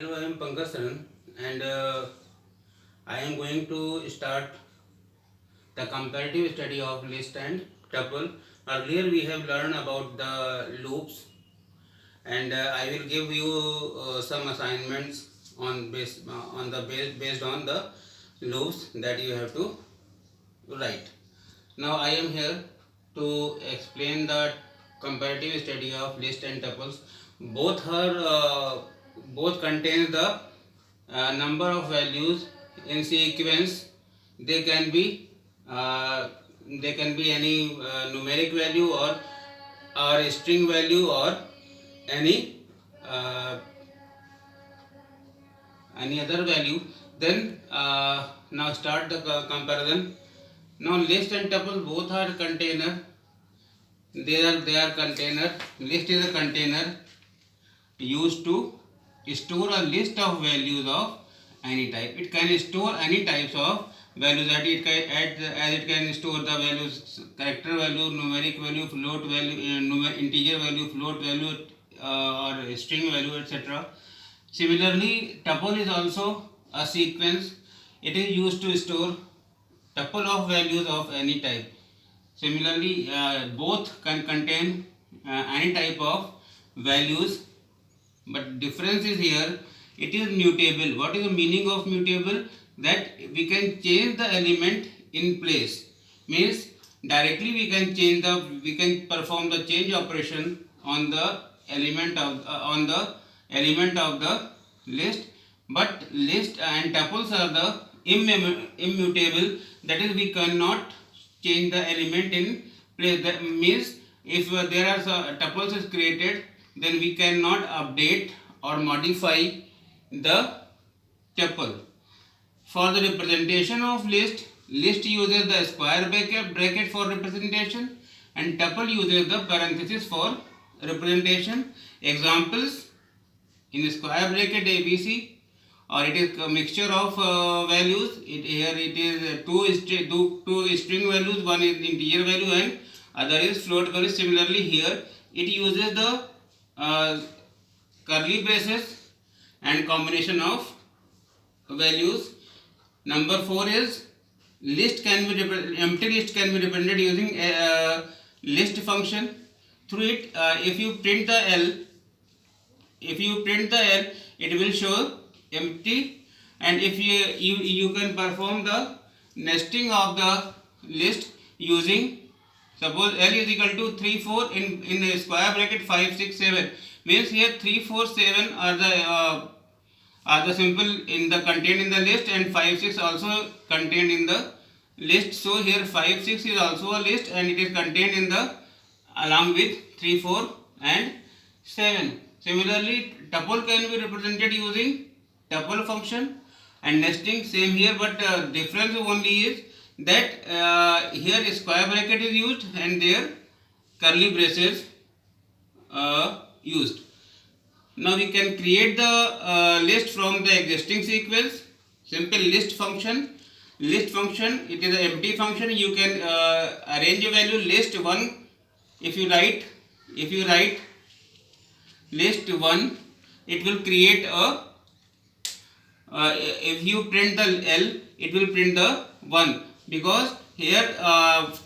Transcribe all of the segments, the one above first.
Hello, I am Pankaj Saran and I am going to start the comparative study of list and tuple. Earlier we have learned about the loops and I will give you some assignments based on the loops that you have to write. Now I am here to explain the comparative study of list and tuples. Both contain the number of values in sequence. They can be uh, they can be any numeric value or a string value or any uh, any other value. Then now start the comparison. Now list and tuple both are container. They are container. List is a container used to store a list of values of any type. It can store any types of values that it can as it can store the values character value, numeric value, float value, integer value, float value, or string value, etc. Similarly, tuple is also a sequence. It is used to store tuple of values of any type. Similarly, both can contain any type of values, but difference is here. It is mutable. What is the meaning of mutable? That we can change the element in place. Means directly we can perform the change operation on the element of the list, but list and tuples are the immutable. That is, we cannot change the element in place. That means if there are tuples is created, then we cannot update or modify the tuple. For the representation of list uses the square bracket for representation and tuple uses the parenthesis for representation. Examples: in square bracket ABC, or it is a mixture of values. Here it is two string values, one is integer value and other is float value. Similarly here it uses the curly braces and combination of values. Number 4 is empty list can be represented using a list function. Through it, if you print the L, it will show empty, and if you can perform the nesting of the list using, suppose L is equal to 3 4 in a square bracket 5 6 7, means here 3 4 7 are the simple in the contained in the list, and 5 6 also contained in the list. So here 5 6 is also a list and it is contained in the along with 3 4 and 7. Similarly, tuple can be represented using tuple function, and nesting same here, but difference only is that here square bracket is used and there curly braces used. Now we can create the list from the existing sequence. Simple list function. List function, it is an empty function. You can arrange a value list 1. If you write list 1, it will create a if you print the L, it will print the 1, because here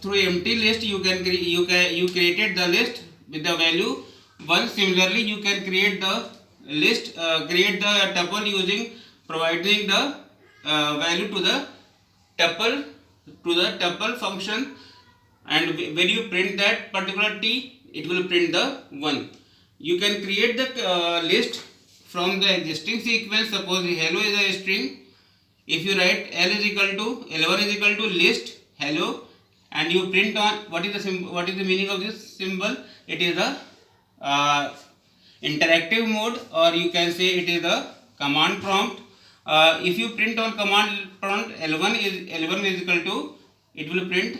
through empty list you created the list with the value 1. Similarly, you can create the tuple using providing the value to the tuple function, and when you print that particular T, it will print the 1. You can create the list from the existing sequence. Suppose hello is a string. If you write L is equal to L1 is equal to list hello, and you print on what is the meaning of this symbol? It is a interactive mode, or you can say it is a command prompt. If you print on command prompt, L1 is equal to, it will print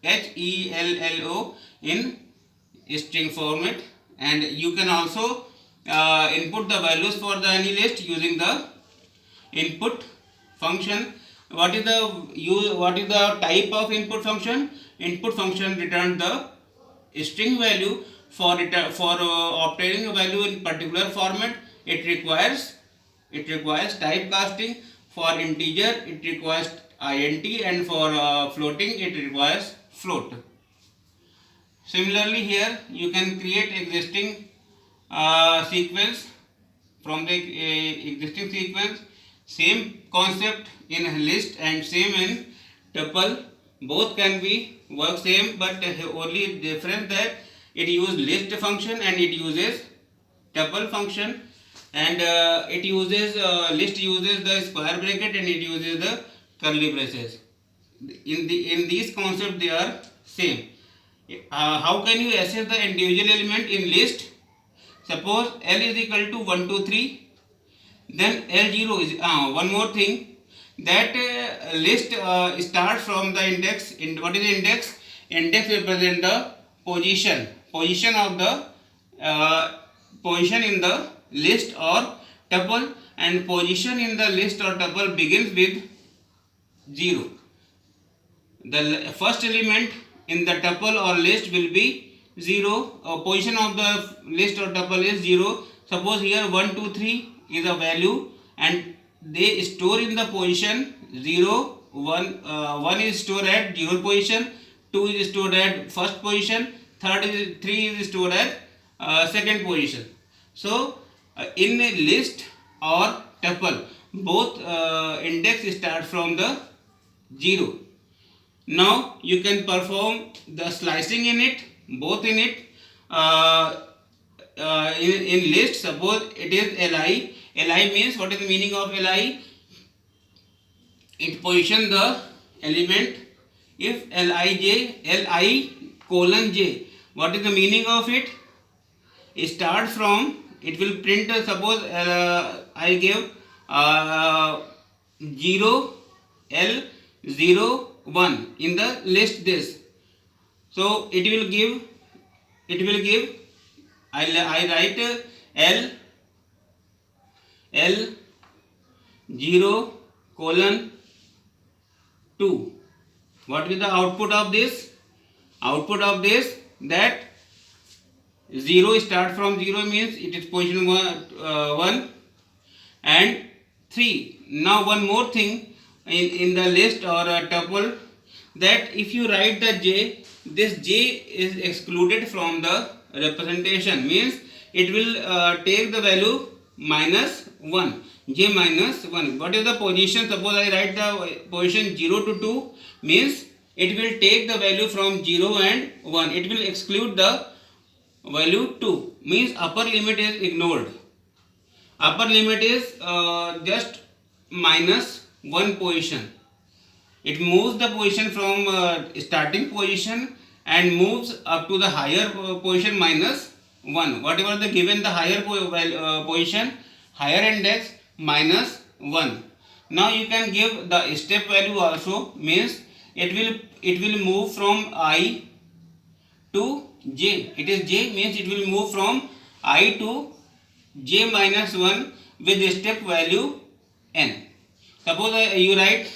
HELLO in string format, and you can also input the values for the any list using the input function. What is the type of input function? Input function returns the string value for obtaining a value in particular format. it requires typecasting. For integer it requires int, and for floating it requires float. Similarly here you can create existing sequence from the existing sequence. Same concept in list and same in tuple. Both can be work same, but only difference that it uses list function and it uses tuple function, and it uses list uses the square bracket and it uses the curly braces. In these concepts they are same. How can you access the individual element in list? Suppose L is equal to 1, 2, 3, then L0 is one more thing, that list starts from the index. What is the index? Index represent the position of the position in the list or tuple, and position in the list or tuple begins with 0. The first element in the tuple or list will be 0. Position of the list or tuple is 0. Suppose here 1, 2, 3 is a value, and they store in the position 0, 1. 1 is stored at 0 position, 2 is stored at first position, 3 is stored at second position. So in a list or tuple, both index start from the 0. Now you can perform the slicing in it, both in it. In list, suppose it is li. Li means, what is the meaning of li? It position the element. If li colon j, what is the meaning of it? It starts from, it will print, suppose I give 0 L 0 1 in the list this. So it will give I write L 0 colon 2. What is the output of this? Output of this, that 0 start from 0 means it is position 1 and 3. Now one more thing in the list or a tuple, that if you write the j, this j is excluded from the representation, means it will take the value minus 1, j minus 1. What is the position? Suppose I write the position 0 to 2, means it will take the value from 0 and 1. It will exclude the value 2, means upper limit is ignored. Upper limit is just minus 1 position. It moves the position from starting position and moves up to the higher position minus 1. Whatever the given the higher position, higher index minus 1. Now you can give the step value also, means it will move from I to j. It is j, means it will move from I to j minus 1 with step value n. Suppose you write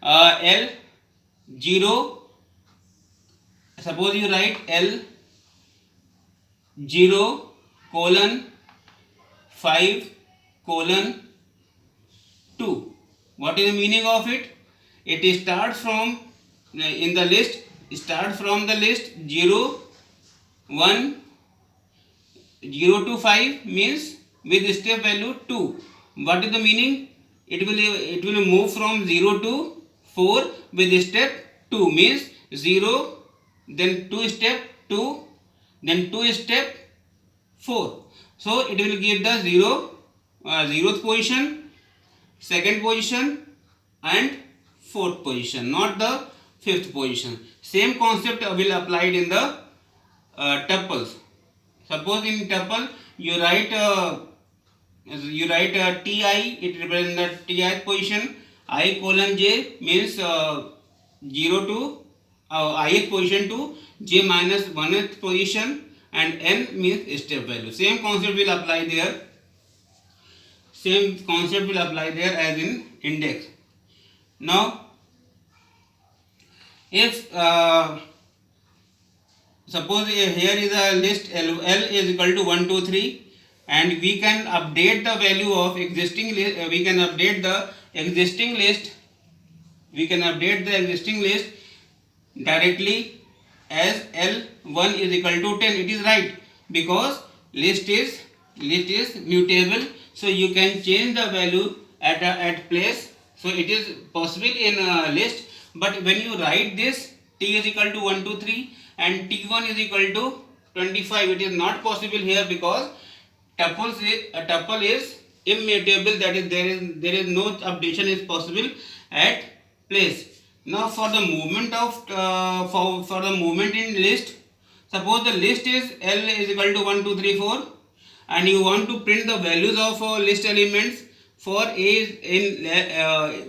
L 0. Suppose you write L 0 colon 5 colon 2. What is the meaning of it? It starts from in the list. Start from the list 0 1 0 to 5 means with step value 2. What is the meaning? It will move from 0 to 4 with step 2, means 0, then 2 step 2, then 2 step 4. So it will give the 0th position, second position and fourth position, not the fifth position. Same concept will applied in the tuples. Suppose in tuple you write ti, it represents the ti position. I colon j means 0 to ith position to j minus 1th position, and n means step value. Same concept will apply there. Same concept will apply there as in index. Now if suppose here is a list L is equal to 1 2 3, and we can update the value of existing list. We can update the existing list. We can update the existing list directly as L1 is equal to 10. It is right because list is mutable, so you can change the value at place. So it is possible in a list, but when you write this t is equal to 1 2 3 and t1 is equal to 25, it is not possible here because a tuple is immutable, that is there is no updation is possible at place. Now for the movement of for the movement in list, suppose the list is L is equal to 1 2 3 4 and you want to print the values of list elements. For a in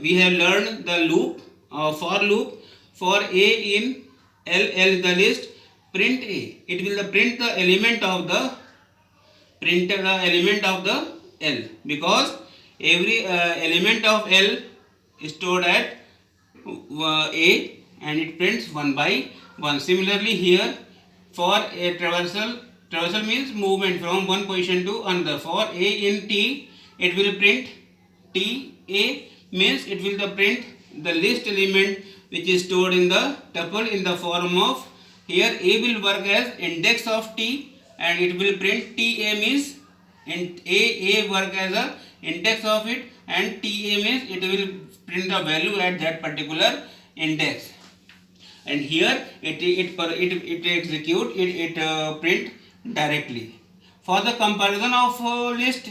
we have learned the loop for loop. For a in L is the list, print a, it will print the element of the L, because every element of L is stored at A and it prints 1 by 1. Similarly here for a traversal means movement from one position to another. For A in T, it will print T. A means it will print the list element which is stored in the tuple in the form of, here A will work as index of T and it will print Ta means A work as a index of it and Ta means it will print the value at that particular index. And here it execute print directly. For the comparison of list,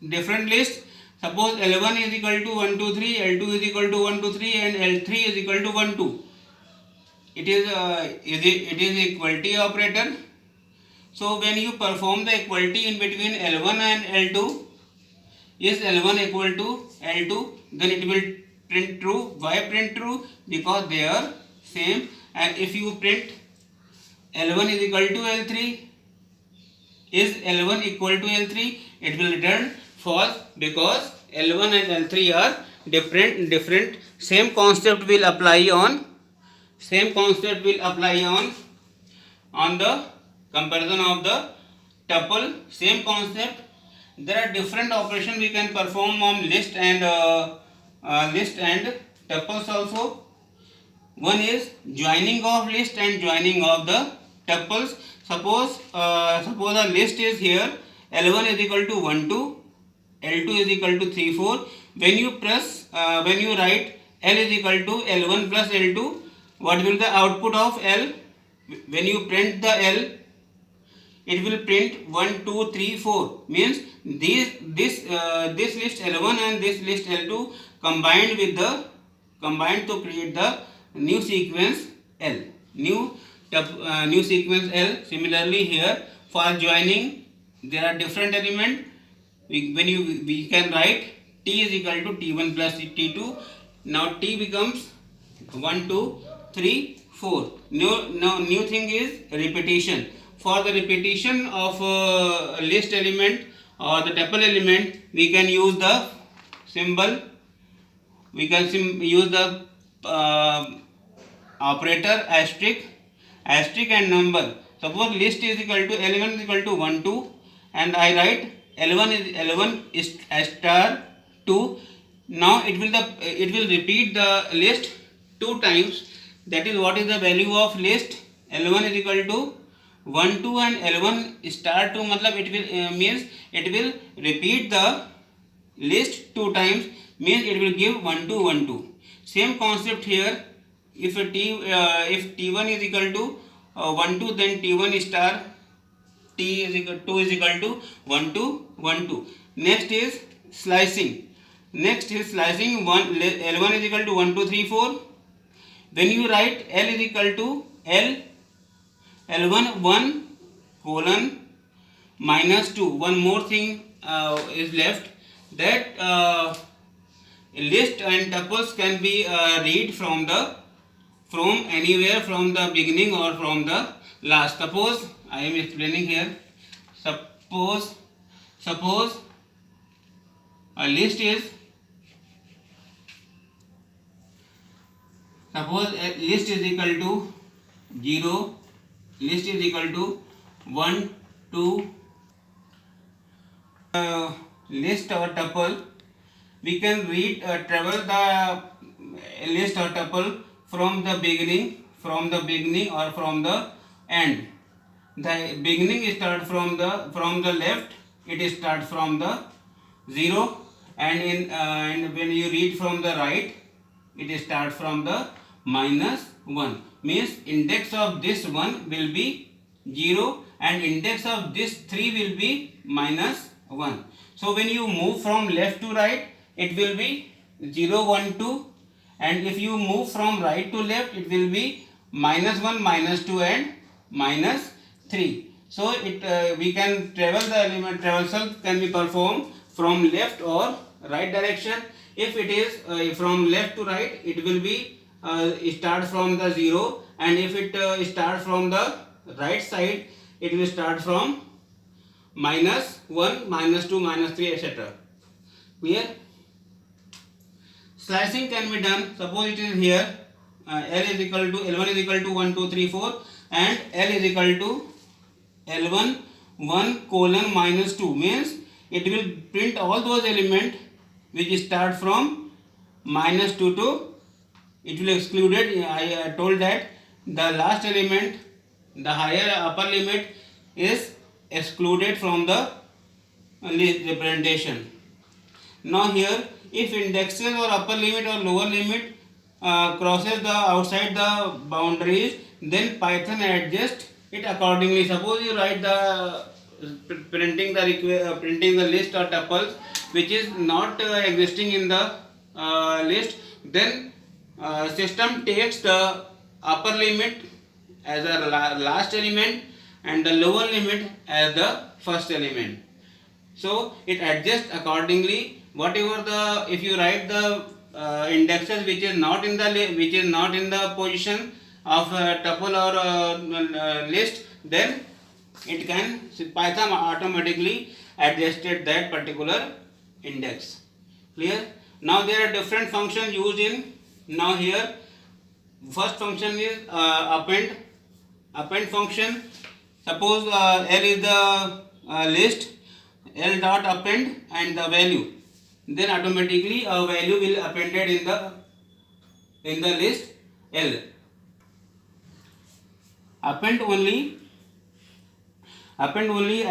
different list, suppose L1 is equal to 1 2 3, L2 is equal to 1 2 3 and L3 is equal to 1 2. It is equality operator. So when you perform the equality in between L1 and L2, is L1 equal to L2, then it will print true. Why print true? Because they are same. And if you print L1 is equal to L3, is L1 equal to L3, it will return false because L1 and L3 are different. Same concept will apply on the comparison of the tuple. Same concept. There are different operations we can perform on list and tuples also. One is joining of list and joining of the tuples. Suppose a list is here, L1 is equal to 1 2, L2 is equal to 3 4. When you write L is equal to L1 plus L2, what will the output of L? When you print the L, it will print 1 2 3 4. Means this list L1 and this list L2 combined to create the new sequence L. New sequence L. Similarly here for joining, there are different elements. We can write T is equal to T1 plus T2. Now T becomes 1 2 3 4. New thing is repetition. For the repetition of list element or the tuple element, we can use the symbol. We can use the operator asterisk and number. Suppose list is equal to L1 is equal to 1 2 and I write L1 is star 2. Now it will repeat the list 2 times. That is what is the value of list. L1 is equal to 1 2 and L1 star 2 matlab it will means it will repeat the list 2 times, means it will give 1 2 1 2. Same concept here. If T1 is equal to 1 2, then T1 star T is equal 2 is equal to 1 2 1 2. Next is slicing. L1 is equal to 1 2 3 4. When you write L is equal to L1 1 colon minus 2. One more thing is left, that list and tuples can be read from anywhere, from the beginning or from the last. Suppose I am explaining here. Suppose a list is equal to 0, list is equal to 1 2 list or tuple, we can travel the list or tuple from the beginning or from the end. The beginning start from the left, it start from the 0, and when you read from the right, it start from the -1. Means index of this 1 will be 0 and index of this 3 will be -1. So when you move from left to right, it will be 0, 1, 2, and if you move from right to left, it will be -1, -2 and -3. So we can traversal can be performed from left or right direction. If it is from left to right, it will be start from the 0, and if it start from the right side, it will start from -1, -2, -3, etc. Clear? Slicing can be done. Suppose it is here L is equal to L1 is equal to 1, 2, 3, 4, and L is equal to L1 1:-2, means it will print all those elements which start from -2 to, it will excluded. I told that the last element, the higher upper limit, is excluded from the list representation. Now here, if indexes or upper limit or lower limit crosses the outside the boundaries, then Python adjusts it accordingly. Suppose you write the printing the list or tuples which is not existing in the list, then system takes the upper limit as a last element and the lower limit as the first element. So it adjusts accordingly. Whatever if you write the indexes which is not in the position of tuple or list, then it can Python automatically adjusted that particular index. Clear? Now there are different functions used in. Now here, first function is append function. Suppose L is the list, L dot append and the value, then automatically a value will appended in the list L. Append only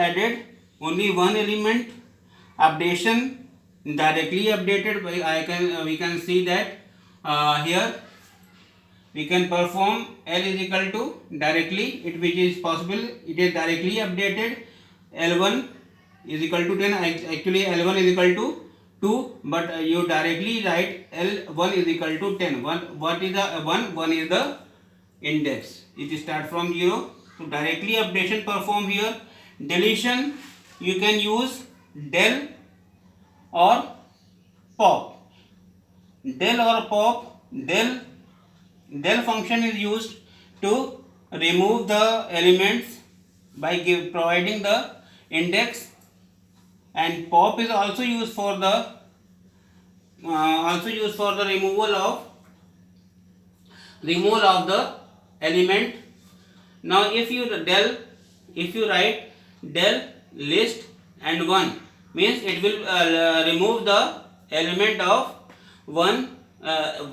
added only one element. Updation directly updated by we can see that here we can perform L is equal to directly, which is possible, it is directly updated. L1 is equal to 10, actually L1 is equal to 2, but you directly write L1 is equal to 10. What is the 1? 1 is the index. It starts from 0. So directly updation perform here. Deletion, you can use del or pop. Del or pop. Del function is used to remove the elements by providing the index, and pop is also used for the removal of the element. Now if you write del list and 1, means it will remove the element of 1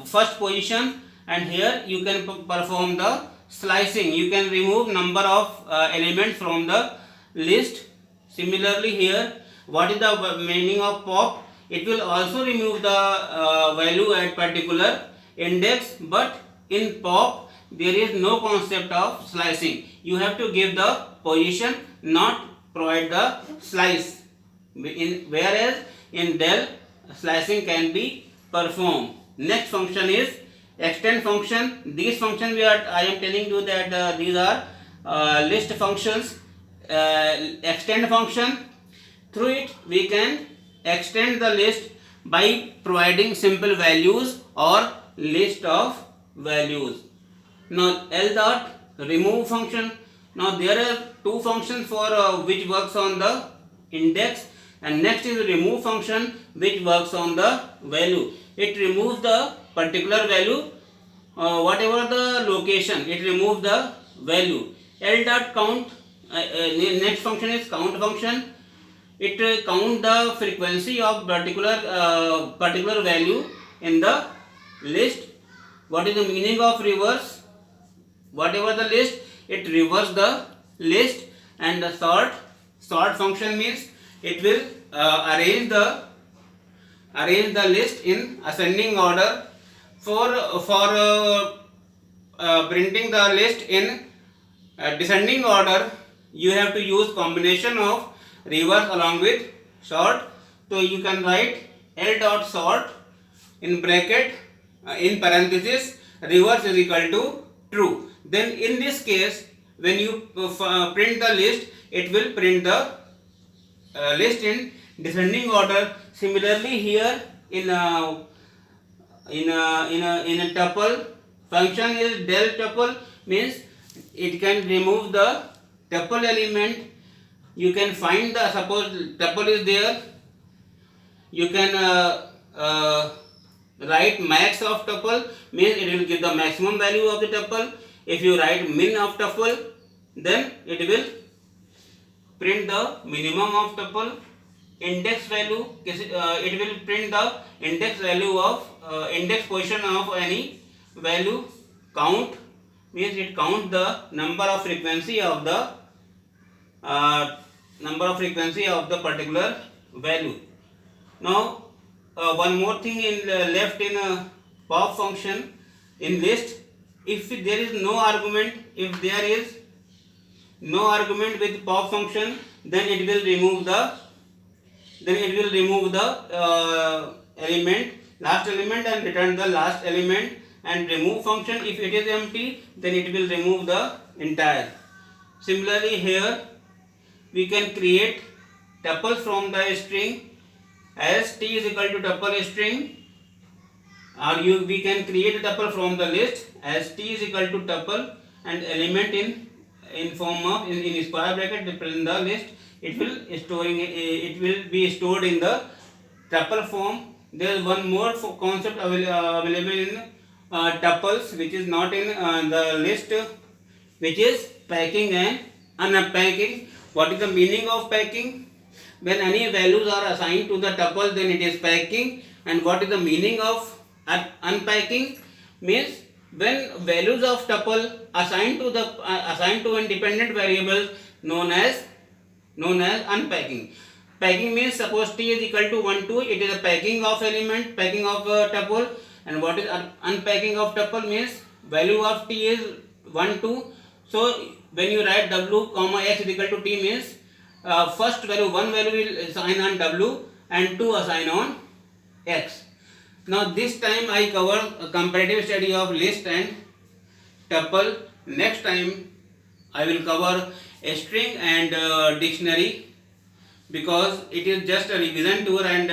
first position, and here you can perform the slicing. You can remove number of elements from the list. Similarly here, what is the meaning of pop? It will also remove the value at particular index, but in pop there is no concept of slicing. You have to give the position, not provide the slice. Whereas in del, slicing can be performed. Next function is extend function. These functions I am telling you that these are list functions. Extend function, through it we can extend the list by providing simple values or list of values. Now L dot remove function. Now there are two functions for which works on the index, and next is remove function which works on the value. It removes the particular value, whatever the location, it removes the value. L dot count, next function is count function. it count the frequency of particular value in the list. What is the meaning of reverse? Whatever the list, it reverse the list. And the sort function means it will arrange the list in ascending order. For printing the list in descending order, you have to use combination of reverse along with sort. So you can write L dot sort in bracket in parenthesis reverse is equal to true. Then in this case, when you print the list, it will print the list in descending order. Similarly, here in a tuple, function is del tuple, means it can remove the tuple element. You can find the, suppose tuple is there, you can write max of tuple, means it will give the maximum value of the tuple. If you write min of tuple, then it will print the minimum of tuple. Index value, it will print the index value of index position of any value. Count means it count the number of frequency of the particular value. Now one more thing in left in pop function in list. If there is no argument, with pop function, then it will remove the last element and return the last element. And remove function, if it is empty, then it will remove the entire. Similarly, here we can create tuples from the string as t is equal to tuple string, or we can create a tuple from the list as t is equal to tuple and element in form of in square bracket represent the list. It will be stored in the tuple form. There is one more concept available in tuples which is not in the list, which is packing and unpacking. What is the meaning of packing? When any values are assigned to the tuple, then it is packing. And what is the meaning of unpacking? Means when values of tuple assigned to independent variables known as unpacking. Packing means suppose t is equal to 1 2, it is a packing of tuple. And what is unpacking of tuple means value of t is 1 2. So when you write w comma x is equal to t means first value, one value will assign on w and 2 assign on x. Now this time I cover a comparative study of list and tuple. Next time I will cover a string and dictionary, because it is just a revision tour and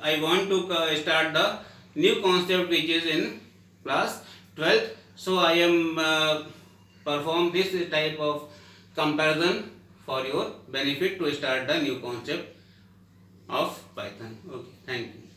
I want to start the new concept which is in class 12th. So I am perform this type of comparison for your benefit to start the new concept of Python. Okay, thank you.